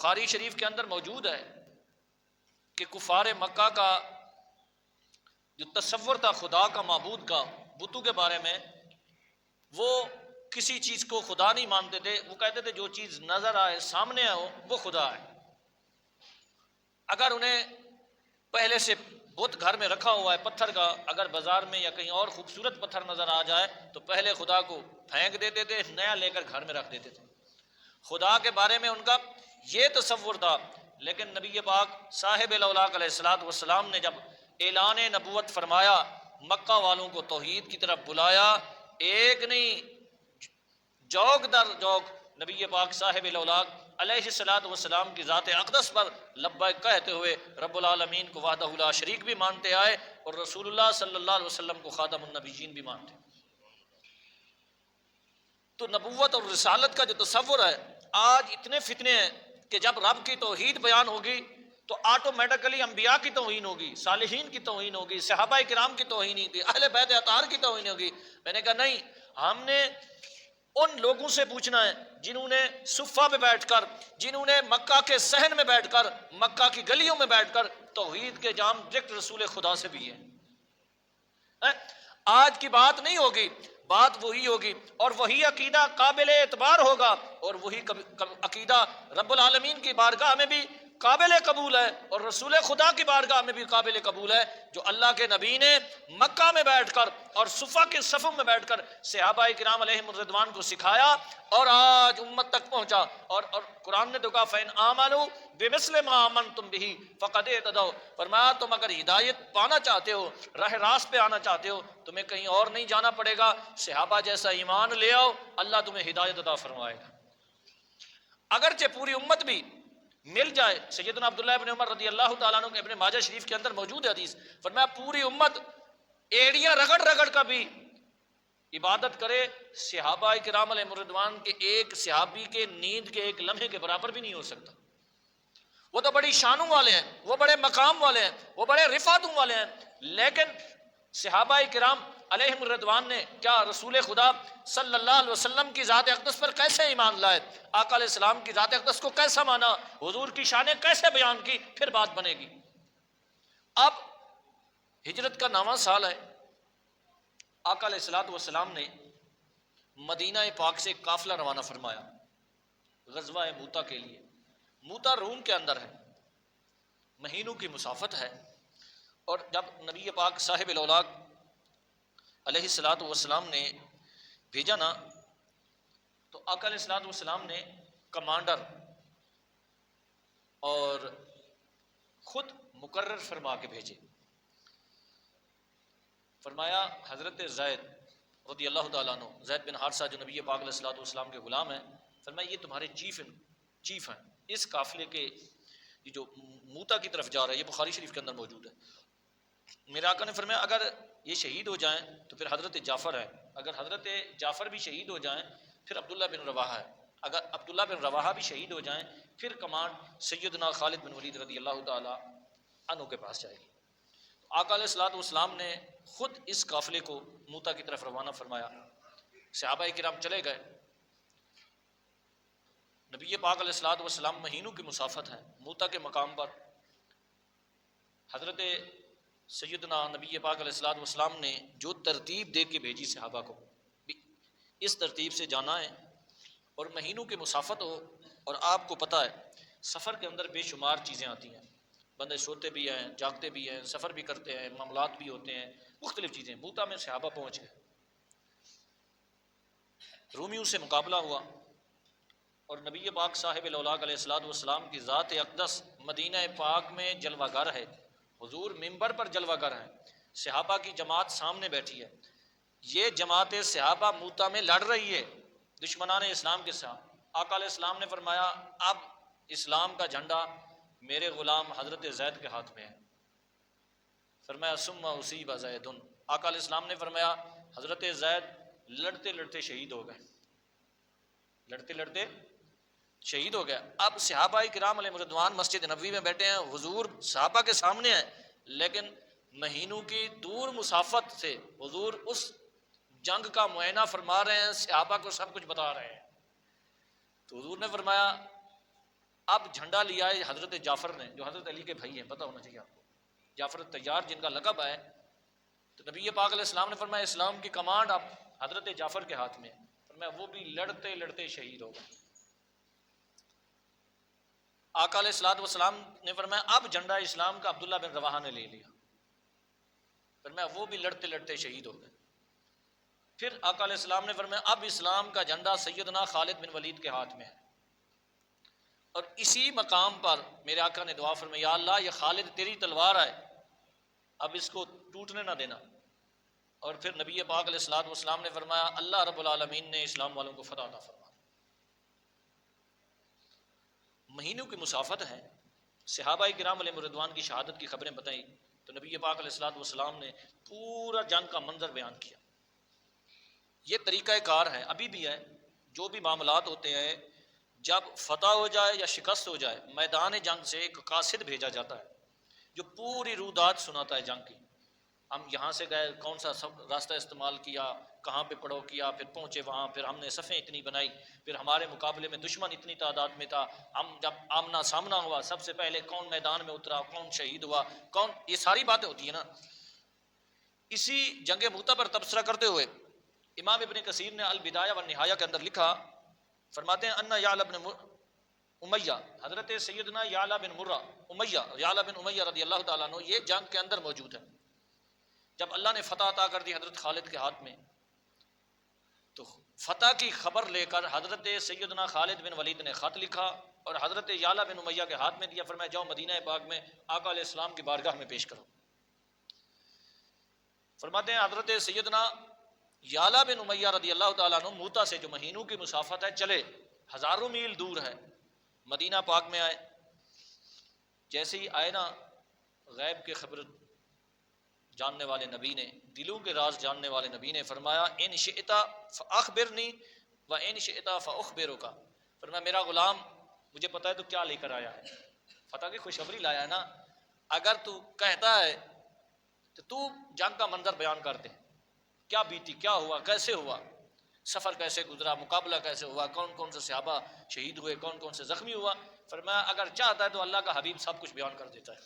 بخاری شریف کے اندر موجود ہے کہ کفار مکہ کا جو تصور تھا خدا کا معبود کا بتوں کے بارے میں، وہ کسی چیز کو خدا نہیں مانتے تھے. وہ کہتے تھے جو چیز نظر آئے سامنے ہو وہ خدا ہے. اگر انہیں پہلے سے بت گھر میں رکھا ہوا ہے پتھر کا، اگر بازار میں یا کہیں اور خوبصورت پتھر نظر آ جائے تو پہلے خدا کو پھینک دیتے تھے، نیا لے کر گھر میں رکھ دیتے تھے. خدا کے بارے میں ان کا یہ تصور تھا. لیکن نبی پاک صاحب الاولاق علیہ الصلوۃ والسلام نے جب اعلان نبوت فرمایا، مکہ والوں کو توحید کی طرف بلایا، ایک نہیں جوک در جوک نبی پاک صاحب الاولاق علیہ الصلوۃ والسلام کی ذات اقدس پر لبیک کہتے ہوئے رب العالمین کو وحدہ لا شریک بھی مانتے آئے اور رسول اللہ صلی اللہ علیہ وسلم کو خاتم النبیین بھی مانتے. تو نبوت اور رسالت کا جو تصور ہے، آج اتنے فتنے ہیں کہ جب رب کی توحید بیان ہوگی تو آٹومیٹکلی انبیاء کی توہین ہوگی، صالحین کی توہین ہوگی، صحابہ کرام کی توہین ہوگی، اہل بیت اطہار کی توہین ہوگی. میں نے کہا نہیں، ہم نے ان لوگوں سے پوچھنا ہے جنہوں نے صفہ پہ بیٹھ کر، جنہوں نے مکہ کے صحن میں بیٹھ کر، مکہ کی گلیوں میں بیٹھ کر توحید کے جام ڈائریکٹ رسول خدا سے بھی ہے. آج کی بات نہیں ہوگی، بات وہی ہوگی اور وہی عقیدہ قابل اعتبار ہوگا اور وہی عقیدہ رب العالمین کی بارگاہ میں بھی قابل قبول ہے اور رسول خدا کی بارگاہ میں بھی قابل قبول ہے، جو اللہ کے نبی نے مکہ میں بیٹھ کر اور صفہ کے صفوں میں بیٹھ کر صحابہ کرام علیہم الرضوان کو سکھایا اور آج امت تک پہنچا. اور قرآن نے تو کہا فَإِنْ آمَنُوا بِمِثْلِ مَا آمَنْتُمْ بِهِ فَقَدْ اهْتَدَوْا. فرمایا تم اگر ہدایت پانا چاہتے ہو، راہ راست پہ آنا چاہتے ہو، تمہیں کہیں اور نہیں جانا پڑے گا، صحابہ جیسا ایمان لے آؤ، اللہ تمہیں ہدایت عطا فرمائے گا. اگرچہ پوری امت بھی مل جائے، سیدنا عبداللہ ابن عمر رضی اللہ تعالیٰ عنہ کے ابن ماجہ شریف کے اندر موجود ہے حدیث، فرمایا پوری امت ایڑیاں رگڑ رگڑ کا بھی عبادت کرے، صحابہ کرام علیہ رضوان کے ایک صحابی کے نیند کے ایک لمحے کے برابر بھی نہیں ہو سکتا. وہ تو بڑی شانوں والے ہیں، وہ بڑے مقام والے ہیں، وہ بڑے رفعتوں والے ہیں، لیکن صحابہ کرام علیہم الرضوان نے کیا رسول خدا صلی اللہ علیہ وسلم کی ذات اقدس پر کیسے ایمان لائے، آقا علیہ السلام کی ذات اقدس کو کیسا مانا، حضور کی شانیں کیسے بیان کی، پھر بات بنے گی. اب ہجرت کا 9واں سال ہے، آقا علیہ الصلوۃ والسلام نے مدینہ پاک سے ایک قافلہ روانہ فرمایا غزوہ موتا کے لیے. موتا روم کے اندر ہے، مہینوں کی مسافت ہے. اور جب نبی پاک صاحب الاولاق علیہ الصلوۃ والسلام نے بھیجا نا، تو آقا علیہ الصلوۃ والسلام نے کمانڈر اور خود مقرر فرما کے بھیجے. فرمایا حضرت زید رضی اللہ تعالیٰ عنہ، زید بن حارثہ جو نبی پاک علیہ الصلوۃ والسلام کے غلام ہیں، فرمایا یہ تمہارے چیف ہیں اس قافلے کے، یہ جو موتا کی طرف جا رہا ہے، یہ بخاری شریف کے اندر موجود ہے. میرے آقا نے فرمایا اگر یہ شہید ہو جائیں تو پھر حضرت جعفر ہے، اگر حضرت جعفر بھی شہید ہو جائیں پھر عبداللہ بن رواحہ ہے، اگر عبداللہ بن رواحہ بھی شہید ہو جائیں پھر کمانڈ سیدنا خالد بن ولید رضی اللہ تعالیٰ عنہ کے پاس جائے گی. آقا علیہ الصلوۃ والسلام نے خود اس قافلے کو موتا کی طرف روانہ فرمایا. صحابہ کرام چلے گئے. نبی پاک علیہ الصلوۃ والسلام مہینوں کی مسافت ہے، موتا کے مقام پر حضرت سیدنا نبی پاک علیہ الصلوۃ والسلام نے جو ترتیب دے کے بھیجی صحابہ کو، اس ترتیب سے جانا ہے اور مہینوں کی مسافت ہو. اور آپ کو پتہ ہے سفر کے اندر بے شمار چیزیں آتی ہیں، بندے سوتے بھی ہیں، جاگتے بھی ہیں، سفر بھی کرتے ہیں، معاملات بھی ہوتے ہیں، مختلف چیزیں. موتا میں صحابہ پہنچ گئے، رومیوں سے مقابلہ ہوا اور نبی پاک صاحب الاولاق علیہ الصلوۃ والسلام کی ذات اقدس مدینہ پاک میں جلوہ گر ہے، حضور منبر پر جلوہ گر ہیں، صحابہ کی جماعت سامنے بیٹھی ہے. یہ جماعت صحابہ موتا میں لڑ رہی ہے دشمنان اسلام کے ساتھ. آقا علیہ السلام نے فرمایا اب اسلام کا جھنڈا میرے غلام حضرت زید کے ہاتھ میں ہے. فرمایا ثم اصیب زید. آقا علیہ السلام نے فرمایا حضرت زید لڑتے لڑتے شہید ہو گئے، لڑتے لڑتے شہید ہو گیا. اب صحابہ کرام علیہ رضوان مسجد نبوی میں بیٹھے ہیں، حضور صحابہ کے سامنے ہیں، لیکن مہینوں کی دور مسافت سے حضور اس جنگ کا معائنہ فرما رہے ہیں، صحابہ کو سب کچھ بتا رہے ہیں. تو حضور نے فرمایا اب جھنڈا لیا ہے حضرت جعفر نے، جو حضرت علی کے بھائی ہیں، پتہ ہونا چاہیے آپ کو، جعفر تیار جن کا لقب ہے. تو نبی پاک علیہ السلام نے فرمایا اسلام کی کمانڈ اب حضرت جعفر کے ہاتھ میں ہے. فرمایا وہ بھی لڑتے لڑتے شہید ہو گئے. آقا علیہ الصلوۃ والسلام نے فرمایا اب جھنڈا اسلام کا عبداللہ بن رواحہ نے لے لیا. فرمایا وہ بھی لڑتے لڑتے شہید ہو گئے. پھر آقا علیہ السلام نے فرمایا اب اسلام کا جھنڈا سیدنا خالد بن ولید کے ہاتھ میں ہے. اور اسی مقام پر میرے آقا نے دعا فرمائی یا اللہ یہ خالد تیری تلوار ہے، اب اس کو ٹوٹنے نہ دینا. اور پھر نبی پاک علیہ الصلوۃ والسلام نے فرمایا اللہ رب العالمین نے اسلام والوں کو فتح عطا فرما. مہینوں کی مسافت ہے. صحابہ کرام علیہ رضوان کی شہادت کی خبریں بتائیں تو نبی پاک علیہ الصلوۃ والسلام نے پورا جنگ کا منظر بیان کیا. یہ طریقہ کار ہے، ابھی بھی ہے. جو بھی معاملات ہوتے ہیں جب فتح ہو جائے یا شکست ہو جائے، میدان جنگ سے ایک قاصد بھیجا جاتا ہے جو پوری رویداد سناتا ہے جنگ کی. ہم یہاں سے گئے، کون سا سب راستہ استعمال کیا، کہاں پہ پڑاؤ کیا، پھر پہنچے وہاں، پھر ہم نے صفیں اتنی بنائی، پھر ہمارے مقابلے میں دشمن اتنی تعداد میں تھا، ہم جب آمنا سامنا ہوا سب سے پہلے کون میدان میں اترا، کون شہید ہوا، کون، یہ ساری باتیں ہوتی ہیں نا. اسی جنگ موتا پر تبصرہ کرتے ہوئے امام ابن کثیر نے البدایہ والنہایہ کے اندر لکھا، فرماتے ہیں ان یعلا بن امیہ، حضرت سیدنا یعلا بن مرہ امیہ، یعلا بن امیہ رضی اللہ تعالیٰ عنہ یہ جنگ کے اندر موجود ہے. جب اللہ نے فتح عطا کر دی حضرت خالد کے ہاتھ میں، تو فتح کی خبر لے کر حضرت سیدنا خالد بن ولید نے خط لکھا اور حضرت یعلا بن امیہ کے ہاتھ میں دیا. فرمایا جاؤ مدینہ پاک میں آقا علیہ السلام کی بارگاہ میں پیش کرو. فرماتے ہیں حضرت سیدنا یعلا بن امیہ رضی اللہ تعالیٰ عنہ موتا سے جو مہینوں کی مسافت ہے چلے، ہزاروں میل دور ہے، مدینہ پاک میں آئے. جیسے ہی آئے نا، غیب کے خبر جاننے والے نبی نے، دلوں کے راز جاننے والے نبی نے فرمایا ان شئت فاخبرنی و ان شئت فاخبرک. فرمایا میرا غلام مجھے پتہ ہے تو کیا لے کر آیا ہے، فتح کی خوشخبری لایا ہے نا، اگر تو کہتا ہے تو تو جنگ کا منظر بیان کر دے، کیا بیتی، کیا ہوا، کیسے ہوا، سفر کیسے گزرا، مقابلہ کیسے ہوا، کون کون سے صحابہ شہید ہوئے، کون کون سے زخمی ہوا. فرمایا اگر چاہتا ہے تو اللہ کا حبیب سب کچھ بیان کر دیتا ہے.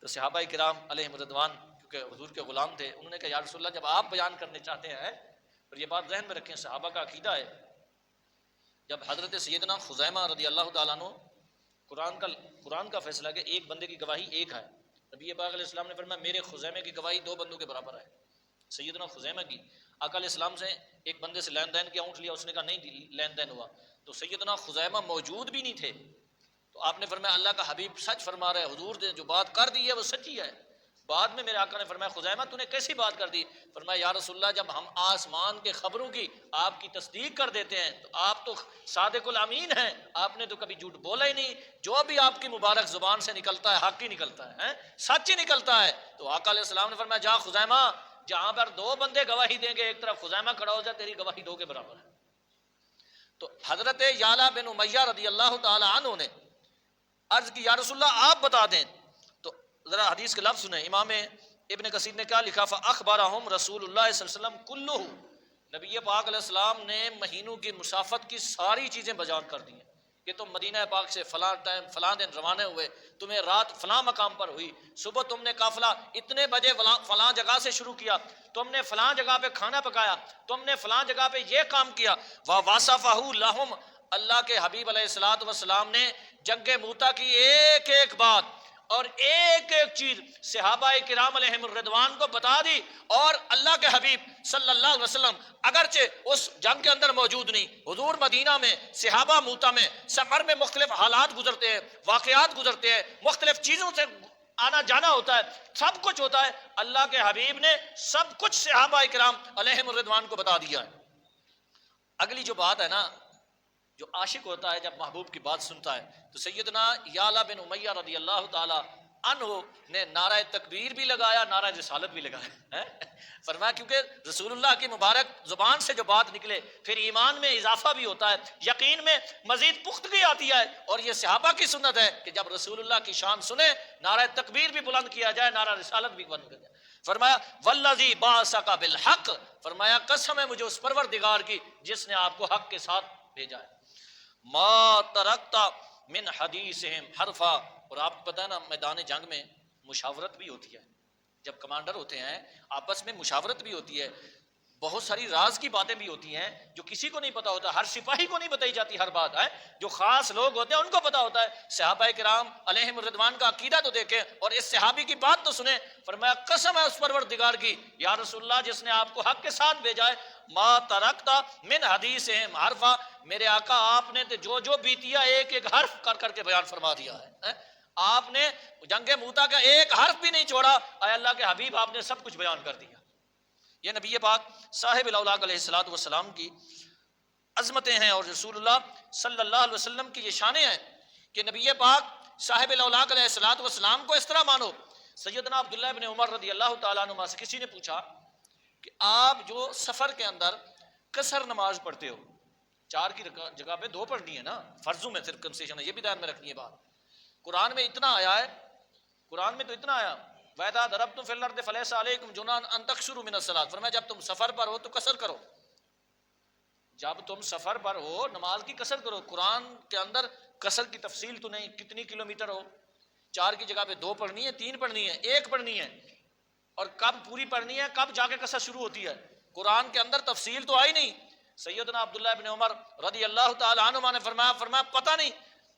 تو صحابہ کرام علیہم رضوان کیونکہ حضور کے غلام تھے، انہوں نے کہا یا رسول اللہ جب آپ بیان کرنے چاہتے ہیں، اور یہ بات ذہن میں رکھیں صحابہ کا عقیدہ ہے، جب حضرت سیدنا خزیمہ رضی اللہ تعالیٰ عنہ قرآن کا فیصلہ کہ ایک بندے کی گواہی ایک ہے، نبی پاک علیہ السلام نے فرمایا میرے خزیمہ کی گواہی دو بندوں کے برابر ہے. سیدنا خزیمہ کی آقا علیہ السلام سے ایک بندے سے لین دین کیا، اونٹ لیا، اس نے کہا نہیں لین دین ہوا، تو سیدنا خزیمہ موجود بھی نہیں تھے. تو آپ نے فرمایا اللہ کا حبیب سچ فرما رہے، حضور نے جو بات کر دی ہے وہ سچی ہے. بعد میں میرے آقا نے فرمایا خزیمہ تو نے کیسی بات کر دی؟ فرمایا یا رسول اللہ جب ہم آسمان کے خبروں کی آپ کی تصدیق کر دیتے ہیں تو آپ تو صادق الامین ہیں، آپ نے تو کبھی جھوٹ بولا ہی نہیں، جو بھی آپ کی مبارک زبان سے نکلتا ہے حق ہی نکلتا ہے، سچ ہی نکلتا ہے. تو آقا علیہ السلام نے فرمایا جا خزیمہ، جہاں پر دو بندے گواہی دیں گے ایک طرف خزیمہ کھڑا ہو جائے، تیری گواہی دو کے برابر ہے. تو حضرت یعلا بن امیہ رضی اللہ تعالی عنہ نے عرض کی یا رسول اللہ آپ بتا دیں. تو ذرا حدیث کے لفظ سنیں، امام ابن کثیر نے کیا لکھا، فاخبرہم رسول اللہ صلی اللہ علیہ وسلم کلہ، نبی پاک علیہ السلام نے مہینوں کی مسافت کی ساری چیزیں بیان کر دی ہیں کہ تم مدینہ پاک سے فلاں ٹائم فلاں دن روانہ ہوئے، تمہیں رات فلاں مقام پر ہوئی، صبح تم نے قافلہ اتنے بجے فلاں جگہ سے شروع کیا، تم نے فلاں جگہ پہ کھانا پکایا، تم نے فلاں جگہ پہ یہ کام کیا. وَوَصَفَهُ لَهُمْ، اللہ کے حبیب علیہ الصلوۃ والسلام نے جنگ موتا کی ایک ایک بات اور ایک ایک چیز صحابہ کرام علیہم الرضوان کو بتا دی. اور اللہ کے حبیب صلی اللہ علیہ وسلم اگرچہ اس جنگ کے اندر موجود نہیں، حضور مدینہ میں، صحابہ موتا میں، سفر میں مختلف حالات گزرتے ہیں، واقعات گزرتے ہیں، مختلف چیزوں سے آنا جانا ہوتا ہے، سب کچھ ہوتا ہے، اللہ کے حبیب نے سب کچھ صحابہ کرام علیہم الرضوان کو بتا دیا ہے. اگلی جو بات ہے نا، جو عاشق ہوتا ہے جب محبوب کی بات سنتا ہے، تو سیدنا یعلا بن امیہ رضی اللہ تعالی عنہ نے نعرہ تکبیر بھی لگایا، نعرہ رسالت بھی لگایا. فرمایا کیونکہ رسول اللہ کی مبارک زبان سے جو بات نکلے پھر ایمان میں اضافہ بھی ہوتا ہے، یقین میں مزید پختگی آتی ہے. اور یہ صحابہ کی سنت ہے کہ جب رسول اللہ کی شان سنے نعرہ تکبیر بھی بلند کیا جائے، نعرہ رسالت بھی بلند کیا جائے. فرمایا والذی بعثک بالحق، فرمایا قسم ہے مجھے اس پروردگار کی جس نے آپ کو حق کے ساتھ بھیجا ہے. ما ترکتا من حدیثہم حرفا. اور آپ کو پتہ ہے نا میدان جنگ میں مشاورت بھی ہوتی ہے، جب کمانڈر ہوتے ہیں آپس میں مشاورت بھی ہوتی ہے، بہت ساری راز کی باتیں بھی ہوتی ہیں جو کسی کو نہیں پتا ہوتا، ہر سپاہی کو نہیں بتائی جاتی ہر بات ہے، جو خاص لوگ ہوتے ہیں ان کو پتا ہوتا ہے. صحابہ کرام علیہم الرضوان کا عقیدہ تو دیکھیں اور اس صحابی کی بات تو سنیں. فرمایا قسم ہے اس پروردگار کی یا رسول اللہ جس نے آپ کو حق کے ساتھ بھیجا ہے، ما ترکتا من حدیثہم حرفا، میرے آقا آپ نے جو جو بیتیا ایک ایک حرف کر کر کے بیان فرما دیا ہے. آپ نے جنگ موتا کا ایک حرف بھی نہیں چھوڑا. اے اللہ کے حبیب آپ نے سب کچھ بیان کر دیا. یہ نبی پاک صاحب الاولاق علیہ الصلوۃ والسلام کی عظمتیں ہیں اور رسول اللہ صلی اللہ علیہ وسلم کی یہ شانیں ہیں کہ نبی پاک صاحب الاولاق علیہ الصلوۃ والسلام کو اس طرح مانو. سیدنا عبداللہ ابن عمر رضی اللہ تعالیٰ عنہ سے کسی نے پوچھا کہ آپ جو سفر کے اندر قصر نماز پڑھتے ہو، 4 کی جگہ پہ 2 پڑھنی ہے نا، فرضوں میں صرف کنسیشن ہے، یہ بھی دھیان میں رکھنی ہے بات. قرآن میں اتنا آیا ہے، قرآن میں تو اتنا آیا وَإِذَا ضَرَبْتُمْ فِي الْأَرْضِ فَلَيْسَ عَلَيْكُمْ جُنَاحٌ أَن تَقْصُرُوا مِنَ الصَّلَاةِ. فرمایا جب تم سفر پر ہو تو قصر کرو، جب تم سفر پر ہو نماز کی قصر کرو. قرآن کے اندر قصر کی تفصیل تو نہیں، کتنی کلومیٹر ہو، 4 کی جگہ پہ 2 پڑھنی ہے، 3 پڑھنی ہے، 1 پڑھنی ہے، اور کب پوری پڑھنی ہے، کب جا کے قصر شروع ہوتی ہے، قرآن کے اندر تفصیل تو آئی نہیں. سیدنا عبداللہ ابن عمر رضی اللہ تعالی عنہما نے فرمایا پتہ نہیں،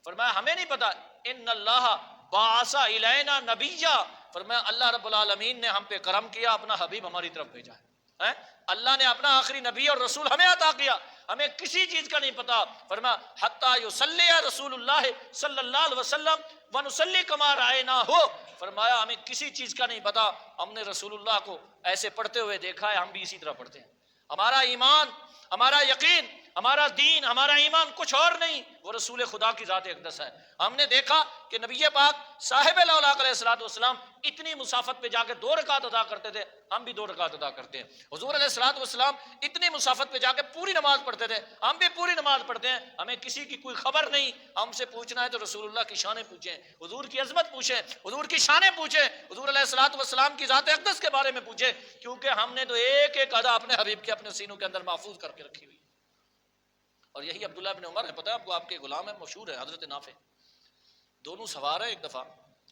فرمایا ہمیں نہیں پتا. ان اللہ بعث الینا نبیا، فرمایا اللہ رب العالمین نے ہم پہ کرم کیا، اپنا حبیب ہماری طرف بھیجا ہے. اللہ نے اپنا آخری نبی اور رسول ہمیں عطا کیا، ہمیں کسی چیز کا نہیں پتا. فرمایا حتی یصلی رسول اللہ صلی اللہ علیہ وسلم ونصلی کما رأیناہ، فرمایا ہمیں کسی چیز کا نہیں پتا، ہم نے رسول اللہ کو ایسے پڑھتے ہوئے دیکھا ہے، ہم بھی اسی طرح پڑھتے ہیں. ہمارا ایمان، ہمارا یقین، ہمارا دین، ہمارا ایمان کچھ اور نہیں، وہ رسول خدا کی ذات اقدس ہے. ہم نے دیکھا کہ نبی پاک صاحب الاولاق علیہ الصلوۃ والسلام اتنی مسافت پہ جا کے 2 رکعت ادا کرتے تھے، ہم بھی 2 رکعت ادا کرتے ہیں. حضور علیہ الصلوۃ والسلام اتنی مسافت پہ جا کے پوری نماز پڑھتے تھے، ہم بھی پوری نماز پڑھتے ہیں. ہمیں کسی کی کوئی خبر نہیں، ہم سے پوچھنا ہے تو رسول اللہ کی شانیں پوچھیں، حضور کی عظمت پوچھیں، حضور کی شانیں پوچھیں، حضور علیہ الصلوۃ والسلام کی ذات اقدس کے بارے میں پوچھیں، کیونکہ ہم نے تو ایک ایک ادا اپنے حبیب کے اپنے سینوں کے اندر محفوظ کر کے رکھی ہوئی. اور یہی عبداللہ ابن عمر ہے، پتہ ہے آپ کو، آپ کے غلام ہے، مشہور ہے، حضرت نافع، دونوں سوار ہیں ایک دفعہ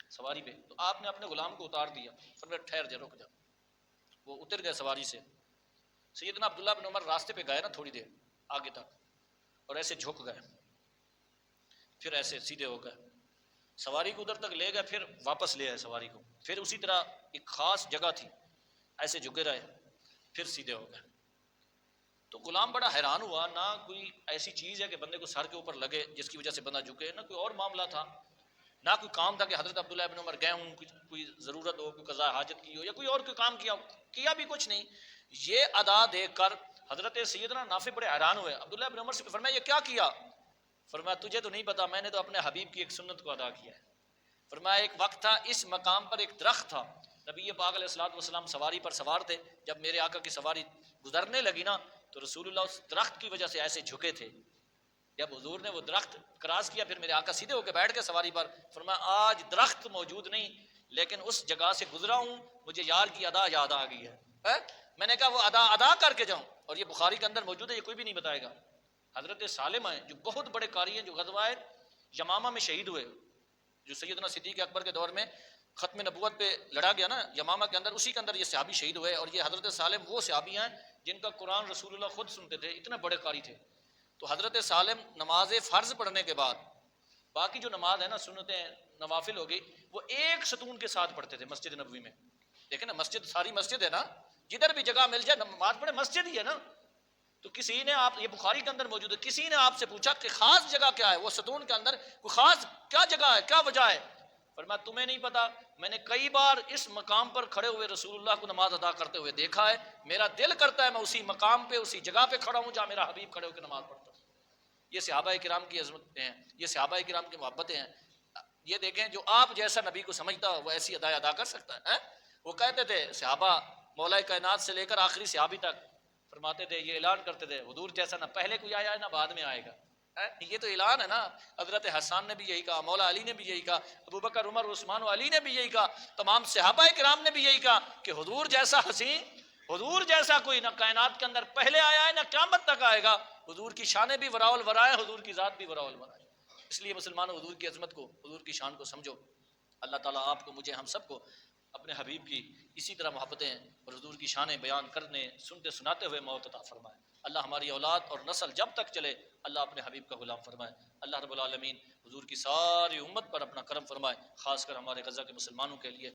سواری پہ، تو آپ نے اپنے غلام کو اتار دیا، فرمایا ٹھہر جا، رک جا. وہ اتر گئے سواری سے. سیدنا عبداللہ بن عمر راستے پہ گئے نا تھوڑی دیر آگے تک، اور ایسے جھک گئے، پھر ایسے سیدھے ہو گئے، سواری کو ادھر تک لے گئے، پھر واپس لے آئے سواری کو، پھر اسی طرح ایک خاص جگہ تھی، ایسے جھکے رہے، پھر سیدھے ہو گئے. تو غلام بڑا حیران ہوا، نہ کوئی ایسی چیز ہے کہ بندے کو سر کے اوپر لگے جس کی وجہ سے بندہ جھکے، نہ کوئی اور معاملہ تھا، نہ کوئی کام تھا کہ حضرت عبداللہ ابن عمر گئے ہوں، کوئی ضرورت ہو، کوئی قضاء حاجت کی ہو، یا کوئی اور کوئی کام کیا بھی کچھ نہیں. یہ ادا دیکھ کر حضرت سیدنا نافع بڑے حیران ہوئے. عبداللہ ابن عمر سے فرمایا یہ کیا کیا؟ فرمایا تجھے تو نہیں پتا، میں نے تو اپنے حبیب کی ایک سنت کو ادا کیا ہے. فرمایا ایک وقت تھا، اس مقام پر ایک درخت تھا، نبی پاک علیہ الصلوۃ والسلام سواری پر سوار تھے، جب میرے آقا کی سواری گزرنے لگی نا تو رسول اللہ اس درخت کی وجہ سے ایسے جھکے تھے. جب حضور نے وہ درخت کراس کیا، پھر میرے آقا سیدھے ہو کے بیٹھ گئے سواری پر. فرمایا آج درخت موجود نہیں، لیکن اس جگہ سے گزرا ہوں، مجھے یار کی ادا یاد آ گئی ہے، میں نے کہا وہ ادا کر کے جاؤں. اور یہ بخاری کے اندر موجود ہے، یہ کوئی بھی نہیں بتائے گا. حضرت سالم ہیں جو بہت بڑے قاری ہیں، جو غزوہ یمامہ میں شہید ہوئے، جو سیدنا صدیق اکبر کے دور میں ختم نبوت پہ لڑا گیا نا یمامہ کے اندر، اسی کے اندر یہ صحابی شہید ہوئے. اور یہ حضرت سالم وہ صحابی ہیں جن کا قرآن رسول اللہ خود سنتے تھے، اتنے بڑے قاری تھے. تو حضرت سالم نماز فرض پڑھنے کے بعد باقی جو نماز ہے نا، سنتیں نوافل ہو گئی، وہ ایک ستون کے ساتھ پڑھتے تھے مسجد نبوی میں. دیکھیں نا، مسجد ساری مسجد ہے نا، جدھر بھی جگہ مل جائے نماز پڑھے، مسجد ہی ہے نا. تو کسی نے آپ، یہ بخاری کے اندر موجود ہے، کسی نے آپ سے پوچھا کہ خاص جگہ کیا ہے وہ ستون کے اندر، کوئی خاص کیا جگہ ہے، کیا وجہ ہے؟ فرمایا تمہیں نہیں پتا، میں نے کئی بار اس مقام پر کھڑے ہوئے رسول اللہ کو نماز ادا کرتے ہوئے دیکھا ہے، میرا دل کرتا ہے میں اسی مقام پہ اسی جگہ پہ کھڑا ہوں جہاں میرا حبیب کھڑے ہو کے نماز پڑھتا. یہ صحابہ کرام کی عظمتیں ہیں، یہ صحابہ کرام کی محبتیں ہیں. یہ دیکھیں جو آپ جیسا نبی کو سمجھتا ہو وہ ایسی ادائیں ادا کر سکتا ہے. وہ کہتے تھے صحابہ مولا کائنات سے لے کر آخری صحابی تک فرماتے تھے، یہ اعلان کرتے تھے حضور جیسا نہ پہلے کوئی آیا ہے نہ بعد میں آئے گا. یہ تو اعلان ہے نا. حضرت حسان نے بھی یہی کہا، مولا علی نے بھی یہی کہا، ابو بکر عمر عثمان و علی نے بھی یہی کہا، تمام صحابہ کرام نے بھی یہی کہا کہ حضور جیسا حسین، حضور جیسا کوئی نہ کائنات کے اندر پہلے آیا ہے نہ قیامت تک آئے گا. حضور کی شانیں بھی وراء الورا ہے، حضور کی ذات بھی وراء الورا ہے۔ اس لیے مسلمانوں حضور کی عظمت کو، حضور کی شان کو سمجھو۔ اللہ تعالیٰ آپ کو، مجھے، ہم سب کو اپنے حبیب کی اسی طرح محبتیں اور حضور کی شانیں بیان کرنے، سنتے سناتے ہوئے موت عطا فرمائے۔ اللہ ہماری اولاد اور نسل جب تک چلے اللہ اپنے حبیب کا غلام فرمائے۔ اللہ رب العالمین حضور کی ساری امت پر اپنا کرم فرمائے، خاص کر ہمارے غزہ کے مسلمانوں کے لیے